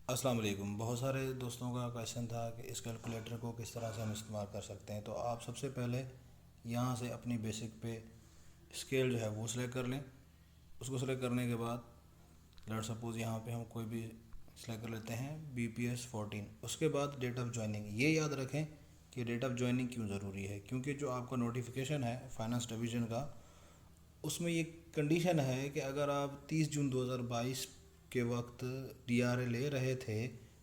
अस्सलाम वालेकुम। बहुत सारे दोस्तों का क्वेश्चन था कि इस कैलकुलेटर को किस तरह से हम इस्तेमाल कर सकते हैं। तो आप सबसे पहले यहाँ से अपनी बेसिक पे स्केल जो है वो सिलेक्ट कर लें। उसको सिलेक्ट करने के बाद लेट सपोज़ यहाँ पे हम कोई भी सिलेक्ट कर लेते हैं BPS 14। उसके बाद डेट ऑफ ज्वाइनिंग, ये याद रखें कि डेट ऑफ ज्वाइनिंग क्यों ज़रूरी है, क्योंकि जो आपका नोटिफिकेशन है फाइनेंस डिवीज़न का, उसमें ये कंडीशन है कि अगर आप 30 जून 2022 के वक्त DRA ले रहे थे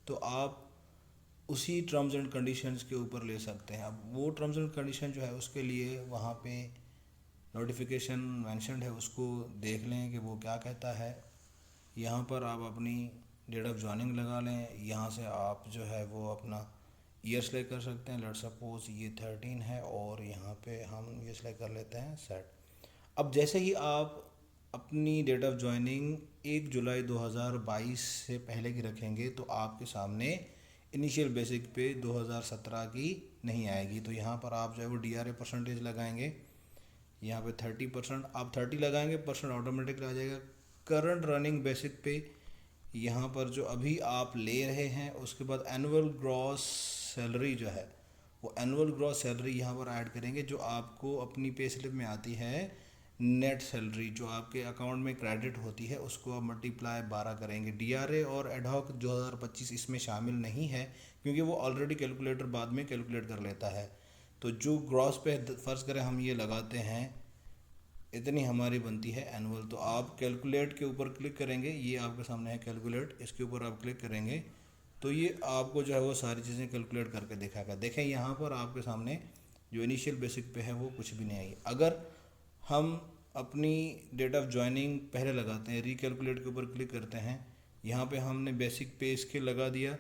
तो आप उसी टर्म्स एंड कंडीशंस के ऊपर ले सकते हैं। अब वो टर्म्स एंड कंडीशन जो है उसके लिए वहाँ पे नोटिफिकेशन मेंशन्ड है, उसको देख लें कि वो क्या कहता है। यहाँ पर आप अपनी डेट ऑफ ज्वाइनिंग लगा लें। यहाँ से आप जो है वो अपना ईयर सेलेक्ट कर सकते हैं। लेट सपोज़ ये 13 है और यहाँ पे हम ये सेलेक्ट कर लेते हैं सेट। अब जैसे ही आप अपनी डेट ऑफ ज्वाइनिंग 1 जुलाई 2022 से पहले की रखेंगे तो आपके सामने इनिशियल बेसिक पे 2017 की नहीं आएगी। तो यहाँ पर आप जो है वो DRA परसेंटेज लगाएंगे। यहाँ पे 30% आप 30 लगाएंगे, परसेंट ऑटोमेटिक आ जाएगा। करंट रनिंग बेसिक पे यहाँ पर जो अभी आप ले रहे हैं, उसके बाद एनुअल ग्रॉस सैलरी जो है वो एनुअल ग्रॉस सैलरी यहाँ पर ऐड करेंगे, जो आपको अपनी पे स्लिप में आती है नेट सैलरी, जो आपके अकाउंट में क्रेडिट होती है, उसको आप मल्टीप्लाई 12 करेंगे। DRA और एडहॉक 2025 इसमें शामिल नहीं है, क्योंकि वो ऑलरेडी कैलकुलेटर बाद में कैलकुलेट कर लेता है। तो जो ग्रॉस पे फ़र्ज़ करें हम ये लगाते हैं, इतनी हमारी बनती है एनुअल। तो आप कैलकुलेट के ऊपर क्लिक करेंगे, ये आपके सामने है कैलकुलेट, इसके ऊपर आप क्लिक करेंगे तो ये आपको जो है वो सारी चीज़ें कैलकुलेट करके दिखाएगा। देखें यहाँ पर आपके सामने जो इनिशियल बेसिक पे है वो कुछ भी नहीं आई। अगर हम अपनी डेट ऑफ ज्वाइनिंग पहले लगाते हैं, रिकैलकुलेट के ऊपर क्लिक करते हैं, यहाँ पे हमने बेसिक पे स्केल लगा दिया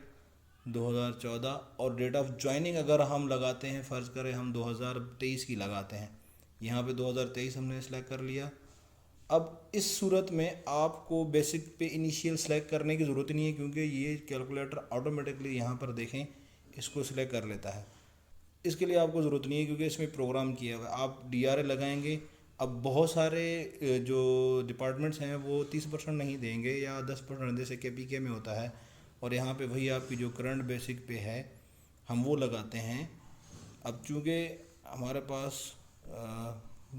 2014, और डेट ऑफ ज्वाइनिंग अगर हम लगाते हैं, फ़र्ज़ करें हम 2023 की लगाते हैं, यहाँ पे 2023 हमने सेलेक्ट कर लिया। अब इस सूरत में आपको बेसिक पे इनिशियल सेलेक्ट करने की ज़रूरत नहीं है, क्योंकि ये कैलकुलेटर ऑटोमेटिकली यहाँ पर देखें इसको सिलेक्ट कर लेता है। इसके लिए आपको ज़रूरत नहीं है, क्योंकि इसमें प्रोग्राम किया हुआ है। आप DRA लगाएंगे। अब बहुत सारे जो डिपार्टमेंट्स हैं वो 30% नहीं देंगे या 10%, जैसे KPK में होता है। और यहाँ पे वही आपकी जो करंट बेसिक पे है हम वो लगाते हैं। अब चूँकि हमारे पास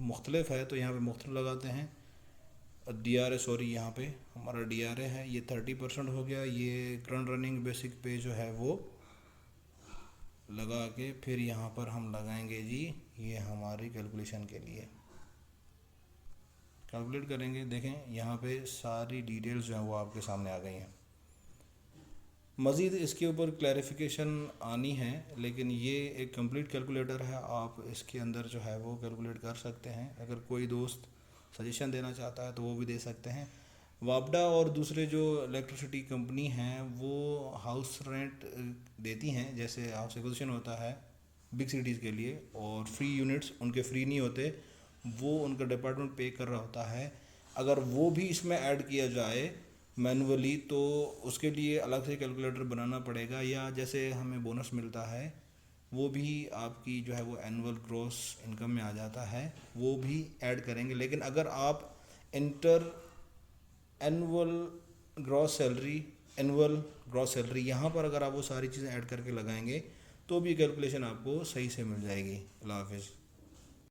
मुख्तलिफ है तो यहाँ पे मुख्तलिफ लगाते हैं। DRA सॉरी, यहाँ पे हमारा DRA है, ये 30% हो गया। ये करंट रनिंग बेसिक पे जो है वो लगा के फिर यहाँ पर हम लगाएंगे जी, ये हमारी कैलकुलेशन के लिए कैलकुलेट करेंगे। देखें यहाँ पे सारी डिटेल्स जो हैं वो आपके सामने आ गई हैं। मज़ीद इसके ऊपर क्लैरिफिकेशन आनी है, लेकिन ये एक कंप्लीट कैलकुलेटर है, आप इसके अंदर जो है वो कैलकुलेट कर सकते हैं। अगर कोई दोस्त सजेशन देना चाहता है तो वो भी दे सकते हैं। वापडा और दूसरे जो इलेक्ट्रिसिटी कंपनी हैं वो हाउस रेंट देती हैं, जैसे हाउस एक्विजिशन होता है बिग सिटीज़ के लिए, और फ्री यूनिट्स उनके फ्री नहीं होते, वो उनका डिपार्टमेंट पे कर रहा होता है। अगर वो भी इसमें ऐड किया जाए मैनुअली तो उसके लिए अलग से कैलकुलेटर बनाना पड़ेगा, या जैसे हमें बोनस मिलता है वो भी आपकी जो है वो एनुअल ग्रॉस इनकम में आ जाता है, वो भी ऐड करेंगे। लेकिन अगर आप inter annual gross salary, annual gross salary, यहाँ पर अगर आप वो सारी चीज़ें ऐड करके लगाएंगे तो भी कैलकुलेशन आपको सही से मिल जाएगी। अल्लाह हाफिज़।